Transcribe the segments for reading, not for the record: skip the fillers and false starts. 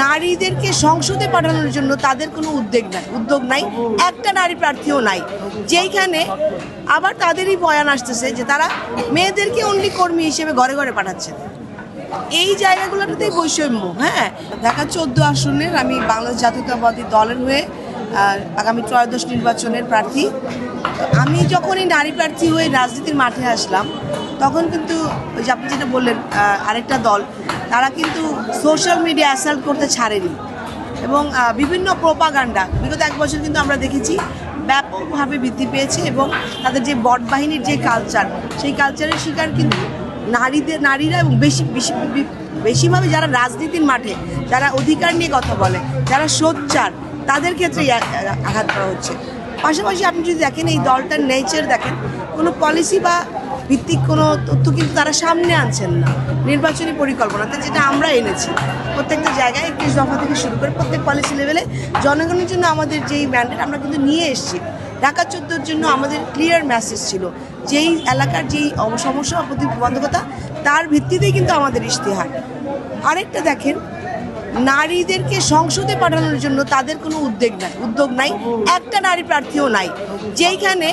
নারীদেরকে সংসদে পাঠানোর জন্য তাদের কোনো উদ্যোগ নাই, একটা নারী প্রার্থীও নাই। যেইখানে আবার তাদেরই বয়ান আসতেছে যে তারা মেয়েদেরকে অনলি কর্মী হিসেবে ঘরে ঘরে পাঠাচ্ছে। এই জায়গাগুলোতেই বৈষম্য। হ্যাঁ, ঢাকা 14 আসনের আমি বাংলাদেশ জাতীয়তাবাদী দলের হয়ে আগামী ত্রয়োদশ নির্বাচনের প্রার্থী। আমি যখনই নারী প্রার্থী হয়ে রাজনীতির মাঠে আসলাম তখন কিন্তু ওই যে আপনি যেটা বললেন আরেকটা দল, তারা কিন্তু সোশ্যাল মিডিয়া অ্যাসাল্ট করতে ছাড়েনি এবং বিভিন্ন প্রোপাগান্ডা বিগত 1 বছর কিন্তু আমরা দেখেছি ব্যাপকভাবে বৃদ্ধি পেয়েছে এবং তাদের যে বট বাহিনীর যে কালচার, সেই কালচারের শিকার কিন্তু নারীরা এবং বেশিভাবে যারা রাজনীতির মাঠে, যারা অধিকার নিয়ে কথা বলে, যারা সোচ্চার, তাদের ক্ষেত্রেই আঘাত করা হচ্ছে। পাশাপাশি আপনি যদি দেখেন এই দলটার নেচার দেখেন, কোনো পলিসি বা ভিত্তিক কোনো তথ্য কিন্তু তারা সামনে আনছেন না। নির্বাচনী পরিকল্পনাতে যেটা আমরা এনেছি প্রত্যেকটা জায়গায় 21 দফা থেকে শুরু করে প্রত্যেক পলিসি লেভেলে জনগণের জন্য আমাদের যেই ম্যান্ডেট আমরা কিন্তু নিয়ে এসেছি। ঢাকা 14-র জন্য আমাদের ক্লিয়ার মেসেজ ছিল, যেই এলাকার যেই সমস্যা বা প্রতিবন্ধকতা তার ভিত্তিতেই কিন্তু আমাদের ইশতেহার। আরেকটা দেখেন, নারীদেরকে সংসদে পাঠানোর জন্য তাদের কোনো উদ্যোগ নাই, একটা নারী প্রার্থীও নাই। যেইখানে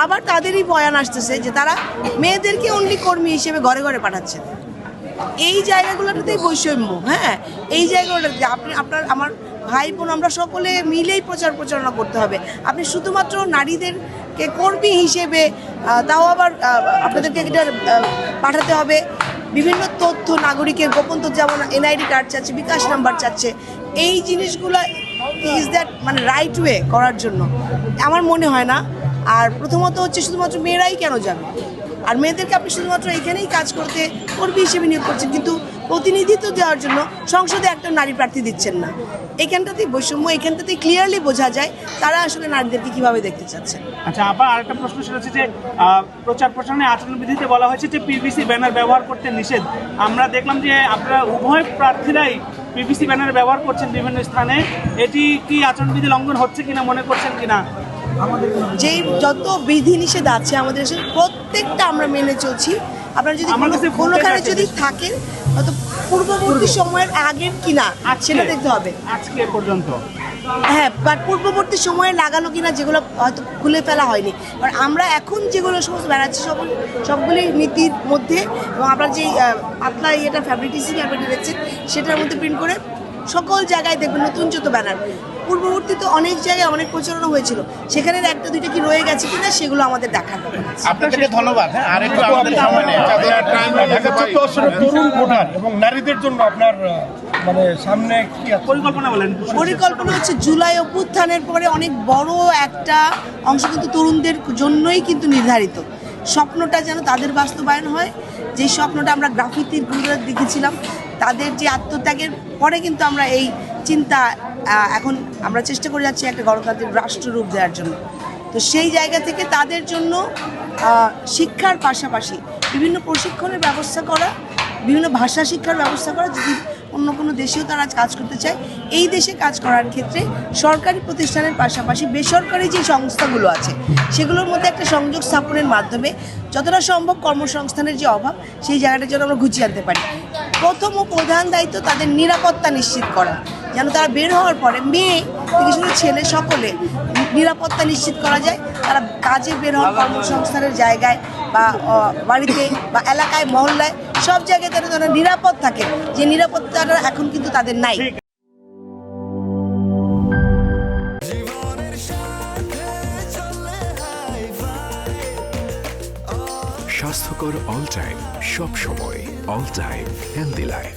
আবার তাদেরই বয়ান আসতেছে যে তারা মেয়েদেরকে অনলি কর্মী হিসেবে ঘরে ঘরে পাঠাচ্ছে। এই জায়গাগুলোতেই বৈষম্য। হ্যাঁ, এই জায়গাগুলোতে আমার ভাই বোন আমরা সকলে মিলেই প্রচারণা করতে হবে। আপনি শুধুমাত্র নারীদেরকে কর্মী হিসেবে তাও আবার আপনাদেরকে এটা পাঠাতে হবে বিভিন্ন তথ্য, নাগরিকের গোপন তথ্য, যেমন এনআইডি কার্ড চাচ্ছে, বিকাশ নাম্বার চাচ্ছে। এই জিনিসগুলো ইজ দ্যাট মানে রাইট ওয়ে করার জন্য আমার মনে হয় না। আর প্রথমত হচ্ছে শুধুমাত্র মেয়েরাই কেন যাবে, আর মেয়েদেরকে আপনি শুধুমাত্র এখানেই কাজ করতে কর্মী হিসেবে নিয়োগ করছেন, কিন্তু প্রতিনিধিত্ব দেওয়ার জন্য সংসদে একটা নারী প্রার্থী দিচ্ছেন না। এখানটাতেই বৈষম্য, এখানটাতেই ক্লিয়ারলি বোঝা যায় তারা আসলে নারীদেরকে কিভাবে দেখতে চাচ্ছেন। আচ্ছা, আবার আরেকটা প্রশ্ন সেটা হচ্ছে যে প্রচার প্রচারণায় আচরণবিধিতে বলা হয়েছে যে পিভিসি ব্যানার ব্যবহার করতে নিষেধ। আমরা দেখলাম যে আপনারা উভয় প্রার্থীরাই পিভিসি ব্যানার ব্যবহার করছেন বিভিন্ন স্থানে। এটি কি আচরণবিধি লঙ্ঘন হচ্ছে কিনা মনে করছেন কিনা? যেই যত বিধিনিষেধ আছে আমাদের আসলে প্রত্যেকটা আমরা মেনে চলছি। আপনারা যদি কোনোখানে যদি থাকেন হয়তো পূর্ববর্তী সময়ের আগের কিনা সেটা দেখতে হবে। আজকে পর্যন্ত হ্যাঁ, বাট পূর্ববর্তী সময়ে লাগানো কিনা যেগুলো হয়তো খুলে ফেলা হয়নি, কারণ আমরা এখন যেগুলো সমস্ত বেড়াচ্ছি সবগুলি নীতির মধ্যে, এবং আপনার যে পাতলা ইয়েটা ফ্যাব্রিটিসি ব্যাপারটা দেখছেন সেটার মধ্যে প্রিন্ট করে সকল জায়গায় দেখবেন নতুন যত ব্যানার। পূর্ববর্তীতে অনেক জায়গায় অনেক প্রচারণা হয়েছিল, সেখানে 1-2টা কি রয়ে গেছে কিনা সেগুলো আমাদের দেখার। আপনাকে ধন্যবাদ। হ্যাঁ, আরেকটু আমাদের সামনে ঢাকা 14 আসনের তরুণ ভোটার এবং নারীদের জন্য আপনার মানে সামনে কি পরিকল্পনা বলেন? পরিকল্পনা হচ্ছে জুলাই অভ্যুত্থানের পরে অনেক বড় একটা অংশ কিন্তু তরুণদের জন্যই কিন্তু নির্ধারিত। স্বপ্নটা যেন তাদের বাস্তবায়ন হয়, যে স্বপ্নটা আমরা গ্রাফিতির গুলোতে দেখেছিলাম, তাদের যে আত্মত্যাগের পরে কিন্তু আমরা এই চিন্তা এখন আমরা চেষ্টা করে যাচ্ছি একটা গণতান্ত্রিক রাষ্ট্ররূপ দেওয়ার জন্য। তো সেই জায়গা থেকে তাদের জন্য শিক্ষার পাশাপাশি বিভিন্ন প্রশিক্ষণের ব্যবস্থা করা, বিভিন্ন ভাষা শিক্ষার ব্যবস্থা করা, যদি অন্য কোনো দেশেও তারা কাজ করতে চায়, এই দেশে কাজ করার ক্ষেত্রে সরকারি প্রতিষ্ঠানের পাশাপাশি বেসরকারি যে সংস্থাগুলো আছে সেগুলোর মধ্যে একটা সংযোগ স্থাপনের মাধ্যমে যতটা সম্ভব কর্মসংস্থানের যে অভাব সেই জায়গাটা যেন আমরা গুছিয়ে আনতে পারি। প্রথম ও প্রধান দায়িত্ব তাদের নিরাপত্তা নিশ্চিত করা, যেন তারা বের হওয়ার পরে মেয়ে থেকে শুরু ছেলে সকলে নিরাপত্তা নিশ্চিত করা যায়। তারা কাজে বের হওয়ার কর্মসংস্থানের জায়গায় বা বাড়িতে বা এলাকায় মহল্লায় সব জায়গায় তারা নিরাপদ থাকে, যে নিরাপত্তাটা এখন কিন্তু তাদের নাই। স্বাস্থ্যকর অল টাইম, সব সময় অল টাইম হেলদি লাইফ।